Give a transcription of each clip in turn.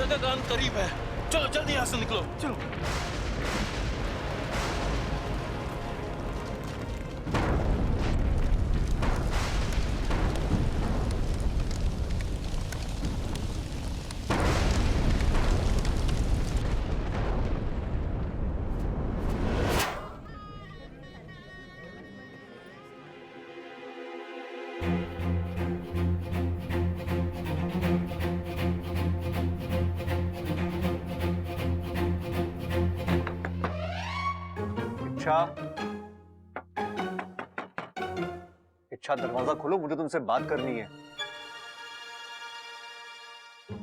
जगह का अंत करीब है। चलो जल्दी यहाँ से निकलो। चलो। इच्छा, दरवाजा खोलो, मुझे तुमसे बात करनी है।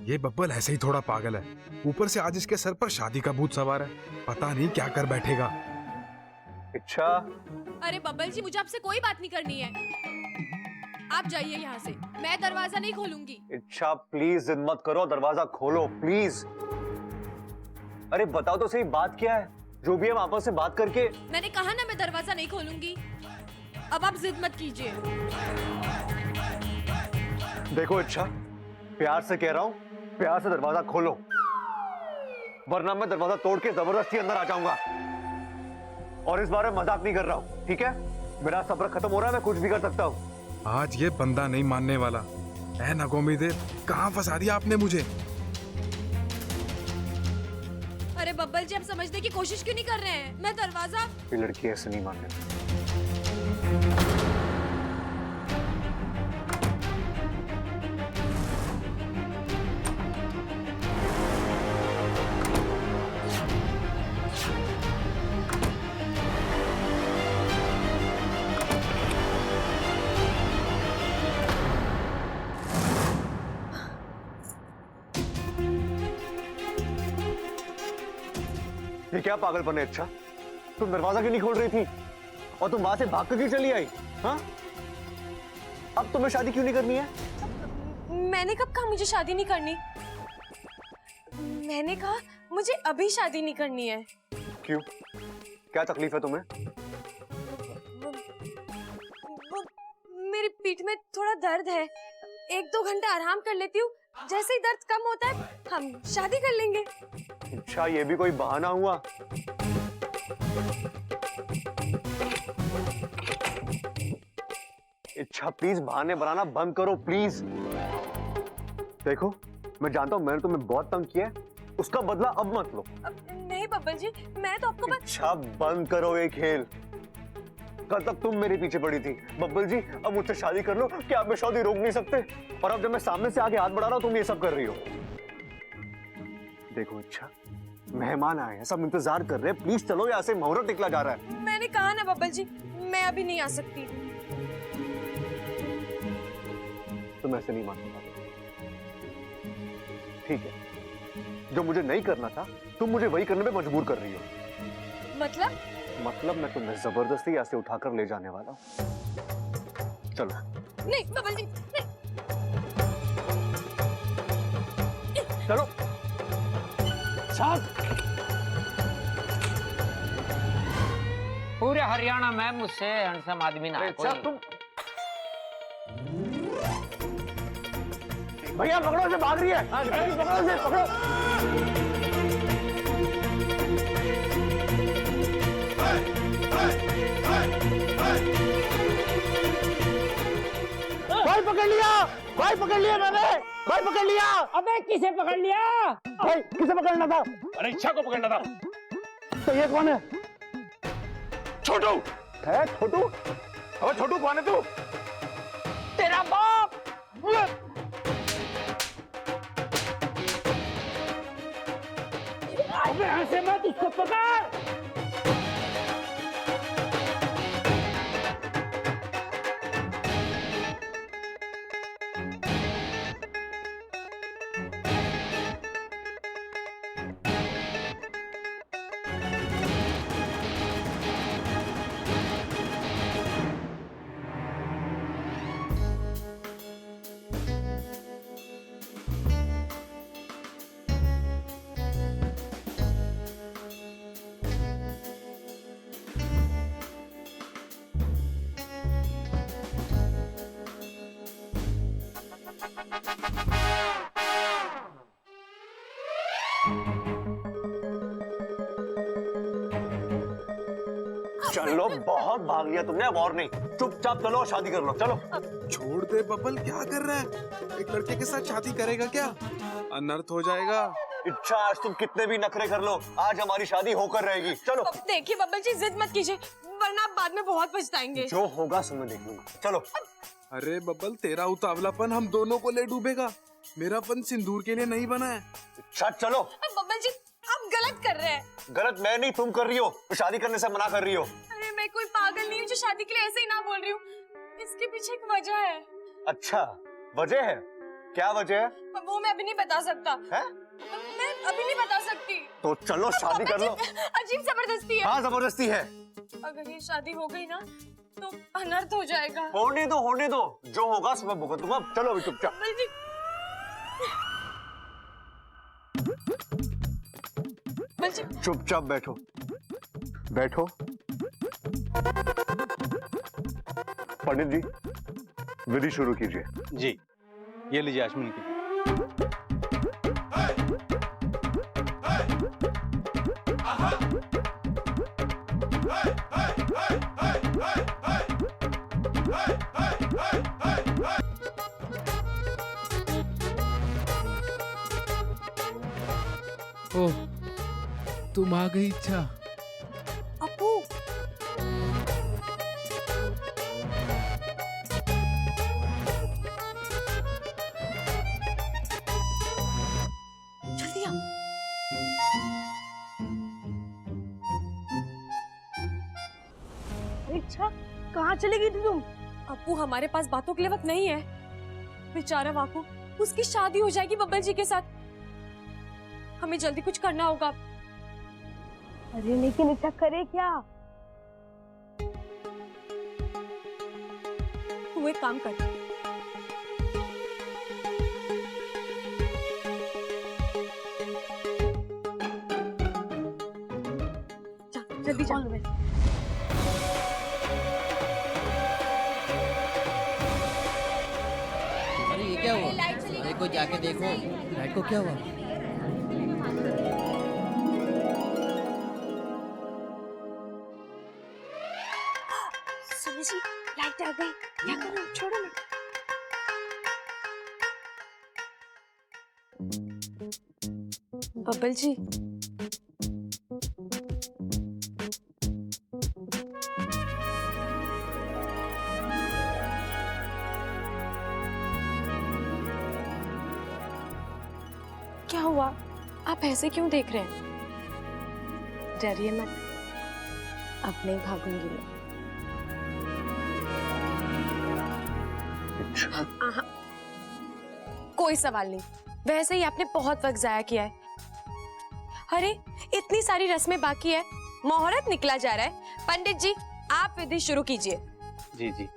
ये बब्बल ऐसे ही थोड़ा पागल है, ऊपर से आज इसके सर पर शादी का भूत सवार है, पता नहीं क्या कर बैठेगा। इच्छा। अरे बब्बल जी, मुझे आपसे कोई बात नहीं करनी है, आप जाइए यहाँ से, मैं दरवाजा नहीं खोलूंगी। इच्छा प्लीज जिद मत करो, दरवाजा खोलो प्लीज। अरे बताओ तो सही, बात क्या है? जो भी हम आपस में बात करके। मैंने कहा ना मैं दरवाजा नहीं खोलूंगी, अब आप जिद मत कीजिए। देखो इच्छा, प्यार से कह रहा हूँ, प्यार से दरवाजा खोलो, वरना मैं दरवाजा तोड़ के जबरदस्ती अंदर आ जाऊंगा। और इस बार मैं मजाक नहीं कर रहा हूँ, ठीक है? मेरा सब्र खत्म हो रहा है, मैं कुछ भी कर सकता हूँ। आज ये बंदा नहीं मानने वाला। ऐ नागोमी, कहाँ फंसा दिया आपने मुझे? अरे बब्बल जी, आप समझने की कोशिश क्यों नहीं कर रहे हैं? मैं दरवाजा। ये लड़की ऐसे नहीं मानने। ये क्या पागलपन है? अच्छा, तुम दरवाजा क्यों नहीं खोल रही थी? और तुम वहां से भाग कर क्यों चली आई? हाँ? अब तुम्हें शादी क्यों नहीं करनी है? मैंने कब कहा मुझे शादी नहीं करनी? मैंने कहा मुझे अभी शादी नहीं करनी है। क्यों? क्या तकलीफ है तुम्हें? वो मेरी पीठ में थोड़ा दर्द है, 1-2 घंटा आराम कर लेती हूँ, जैसे ही दर्द कम होता है हम शादी कर लेंगे। अच्छा, ये भी कोई बहाना हुआ? इच्छा प्लीज बहाने बनाना बंद करो प्लीज। देखो, मैं जानता हूं मैंने तुम्हें बहुत तंग किया है, उसका बदला अब मत लो। नहीं बब्बल जी, मैं तो आपको इच्छा बंद करो ये खेल। कल तक तुम मेरे पीछे पड़ी थी। बब्बल जी, अब मुझसे शादी कर लो, क्या आप मैं शादी रोक नहीं सकते? और अब जब मैं सामने से आगे हाथ बढ़ा रहा हूं, तुम ये सब कर रही हो। देखो इच्छा, मेहमान आए हैं, सब इंतजार कर रहे हैं, प्लीज चलो, यहाँ से मुहूर्त निकला जा रहा है। मैंने कहा ना बब्बल जी, मैं अभी नहीं आ सकती। तुम ऐसे नहीं मानूंगा, ठीक है? जो मुझे नहीं करना था, तुम मुझे वही करने पे मजबूर कर रही हो। मतलब मैं तुम्हें जबरदस्ती यहाँ से उठाकर ले जाने वाला हूँ। चलो। नहीं बब्बल जी, नहीं। चलो। पूरे हरियाणा में मुझसे हैंडसम आदमी ना कोई। तुम भैया पकड़ो, से भाग रही है। पकड़ो से, पकड़ो। भाई पकड़ लिया, भाई पकड़ लिया मैंने, भाई पकड़ लिया। अबे किसे पकड़ लिया? भाई किसे पकड़ना था? अरे इच्छा को पकड़ना था। तो ये कौन है? छोटू है छोटू? अबे छोटू कौन है तू? तेरा बाप। अबे ऐसे मत, उसको पकड़। चलो बहुत भाग लिया तुमने, अब और नहीं। चुपचाप चलो और शादी कर लो, चलो। छोड़ दे बबल, क्या कर रहा है? एक लड़के के साथ शादी करेगा क्या? अनर्थ हो जाएगा। इच्छा, आज तुम कितने भी नखरे कर लो, आज हमारी शादी होकर रहेगी। चलो। देखिए बब्बल जी, जिद मत कीजिए, वरना आप बाद में बहुत पछताएंगे। जो होगा समय देख लूंगा, चलो। अरे बबल, तेरा उतावलापन हम दोनों को ले डूबेगा। मेरा पन सिंदूर के लिए नहीं बना है। इच्छा, चलो। बब्बल जी, आप गलत कर रहे हैं। गलत मैं नहीं, तुम कर रही हो, तो शादी करने से मना कर रही हो। अरे मैं कोई पागल नहीं हूँ जो शादी के लिए ऐसे ही ना बोल रही हूँ। इसके पीछे एक वजह है। अच्छा, वजह है? क्या वजह है? वो मैं अभी नहीं बता सकता। है? मैं अभी नहीं बता सकती। तो चलो शादी कर लो। अजीब जबरदस्ती है। हाँ, जबरदस्ती है। अगर ये शादी हो गई ना तो अनर्थ हो जाएगा। होने दो, होने दो, जो होगा सब भुगतूंगा। चलो अभी चुपचाप। बब्बल जी, बब्बल जी, चुपचाप बैठो, बैठो। पंडित जी, विधि शुरू कीजिए। जी, ये लीजिए आचमन की। ओह, तुम आ गई इच्छा। अपू, जल्दी आ। इच्छा, कहाँ चली गई थी तुम? अपू, हमारे पास बातों के लिए वक्त नहीं है। बेचारा वाकू, उसकी शादी हो जाएगी बब्बल जी के साथ। हमें जल्दी कुछ करना होगा। अरे लेकिन इच्छा करे क्या? तू एक काम कर, जल्दी जा। अरे ये क्या हुआ? अरे कोई जाके देखो, लाइट को क्या हुआ? सुनो जी, लाइट आ गई। क्या करूं? छोड़ो ना। बब्बल जी, क्या हुआ? आप ऐसे क्यों देख रहे हैं? डरिए मत, अब नहीं भागूंगी मैं। आहा, कोई सवाल नहीं। वैसे ही आपने बहुत वक्त जाया किया है। अरे इतनी सारी रस्में बाकी है, मुहूर्त निकला जा रहा है। पंडित जी, आप विधि शुरू कीजिए। जी जी।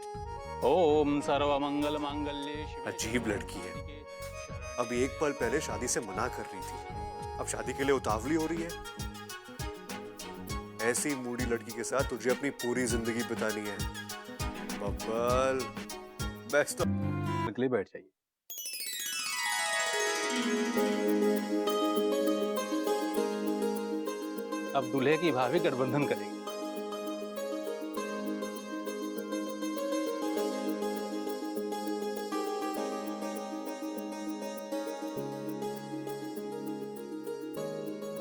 ओम सर्वमंगल मांगल्ये शिवे। अजीब लड़की है, अब एक पल पहले शादी से मना कर रही थी, अब शादी के लिए उतावली हो रही है। ऐसी मूडी लड़की के साथ तुझे अपनी पूरी जिंदगी बितानी है बब्बल। बेस्ट। निकले, बैठ जाइए। अब दूल्हे की भाभी गठबंधन करेगी।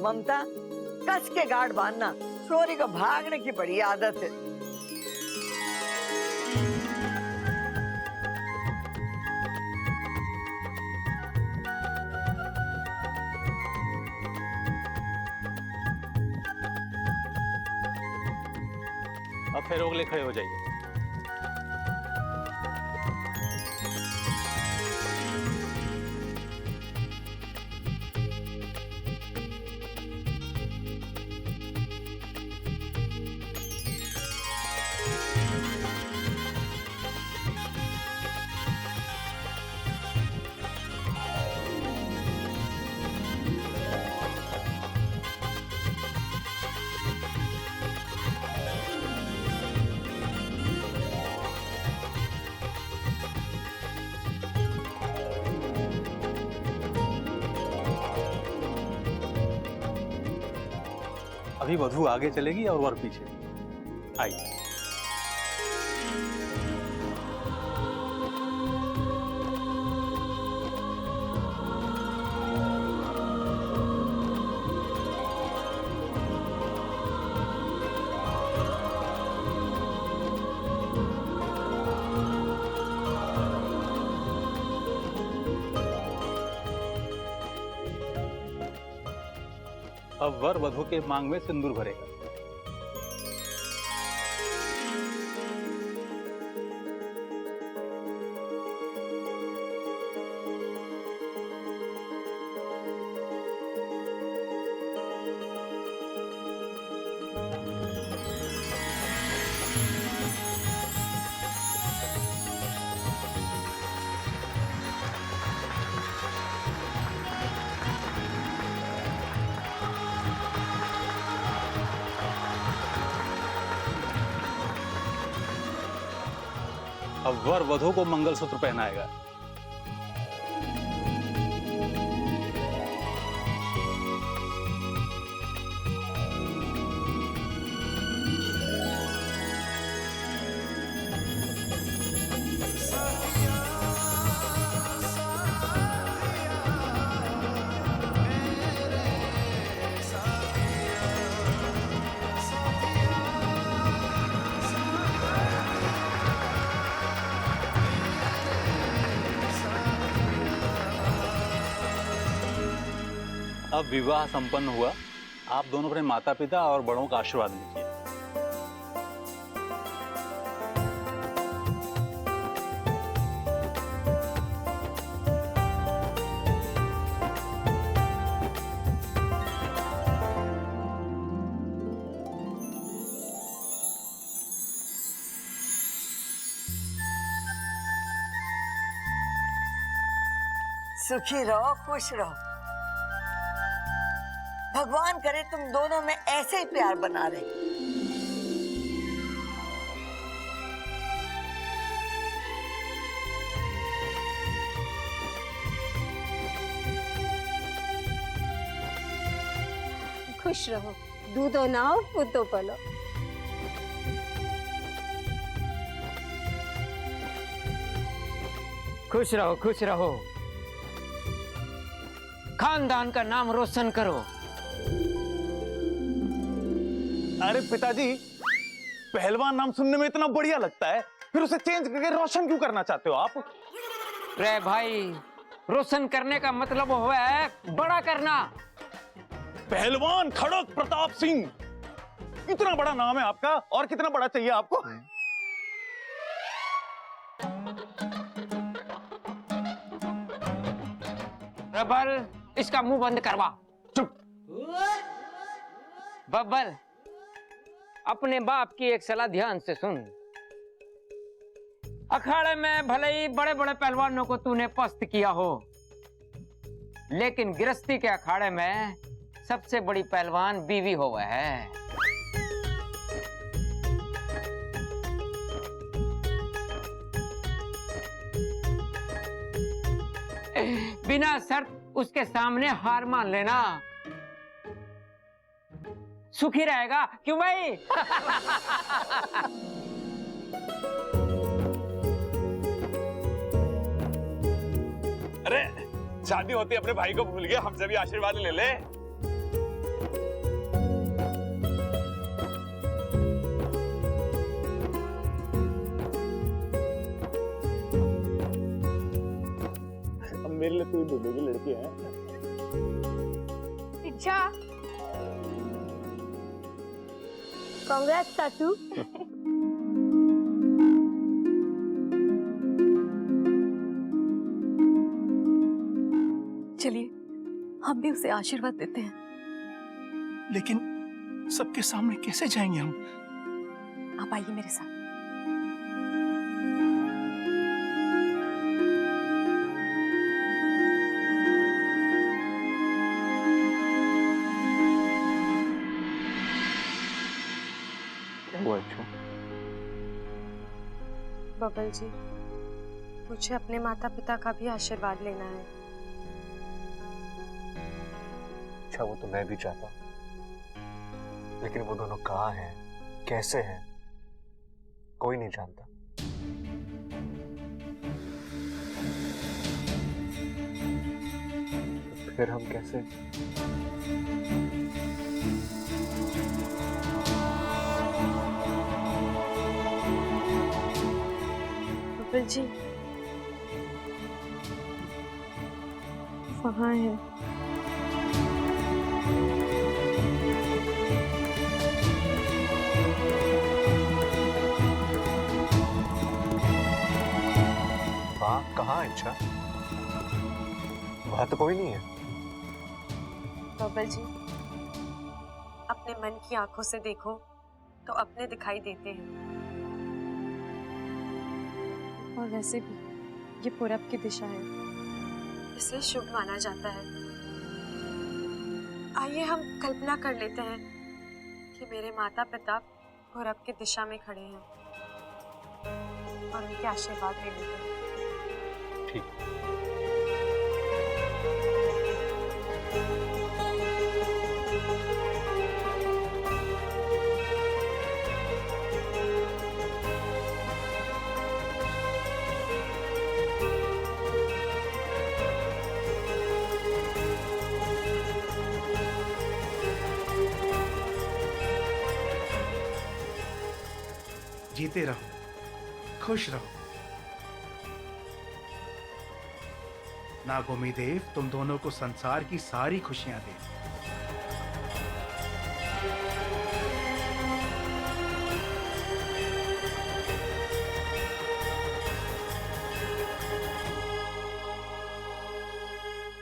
ममता, कस के गार्ड बांधना, चोरी को भागने की बड़ी आदत है। अब फिर अगले खड़े हो जाइए। अभी वधू आगे चलेगी और वर पीछे। आइए। अब वर वधु के मांग में सिंदूर भरेगा। अब वर वधु को मंगलसूत्र पहनाएगा। अब विवाह संपन्न हुआ। आप दोनों अपने माता पिता और बड़ों का आशीर्वाद लीजिए। सुखी रहो, खुश रहो। भगवान करे तुम दोनों में ऐसे ही प्यार बना रहे। खुश रहो, दूधो नाओ पुतो पलो। खुश रहो, खुश रहो, खानदान का नाम रोशन करो। अरे पिताजी, पहलवान नाम सुनने में इतना बढ़िया लगता है, फिर उसे चेंज करके रोशन क्यों करना चाहते हो आप? रे भाई, रोशन करने का मतलब हुआ है बड़ा करना। पहलवान खड़क प्रताप सिंह, इतना बड़ा नाम है आपका, और कितना बड़ा चाहिए आपको? बब्बल, इसका मुंह बंद करवा। चुप। बब्बल, अपने बाप की एक सलाह ध्यान से सुन। अखाड़े में भले ही बड़े बड़े पहलवानों को तूने पस्त किया हो, लेकिन गृहस्थी के अखाड़े में सबसे बड़ी पहलवान बीवी हुआ है। बिना शर्त उसके सामने हार मान लेना, सुखी रहेगा। क्यों भाई? अरे शादी होती अपने भाई को भूल गया, हमसे भी आशीर्वाद ले ले। अब मेरे लिए कोई दूल्हे की लड़की है। अच्छा, कांग्रेस सासू। चलिए हम भी उसे आशीर्वाद देते हैं। लेकिन सबके सामने कैसे जाएंगे हम? आप आइए मेरे साथ। बबल जी, मुझे अपने माता पिता का भी आशीर्वाद लेना है। अच्छा, वो तो मैं भी चाहता हूं, लेकिन वो दोनों कहाँ हैं, कैसे हैं, कोई नहीं जानता। फिर हम कैसे? बब्बल जी वहाँ है। वहाँ कहाँ है इच्छा? वहाँ तो कोई नहीं है। बब्बल जी अपने मन की आंखों से देखो तो अपने दिखाई देते हैं। और वैसे भी ये पूरब की दिशा है, इसे शुभ माना जाता है। आइए हम कल्पना कर लेते हैं कि मेरे माता पिता पूरब की दिशा में खड़े हैं और उनके आशीर्वाद ले लेते हैं। ठीक। जीते रहो, खुश रहो। नागोमी देव तुम दोनों को संसार की सारी खुशियां दे।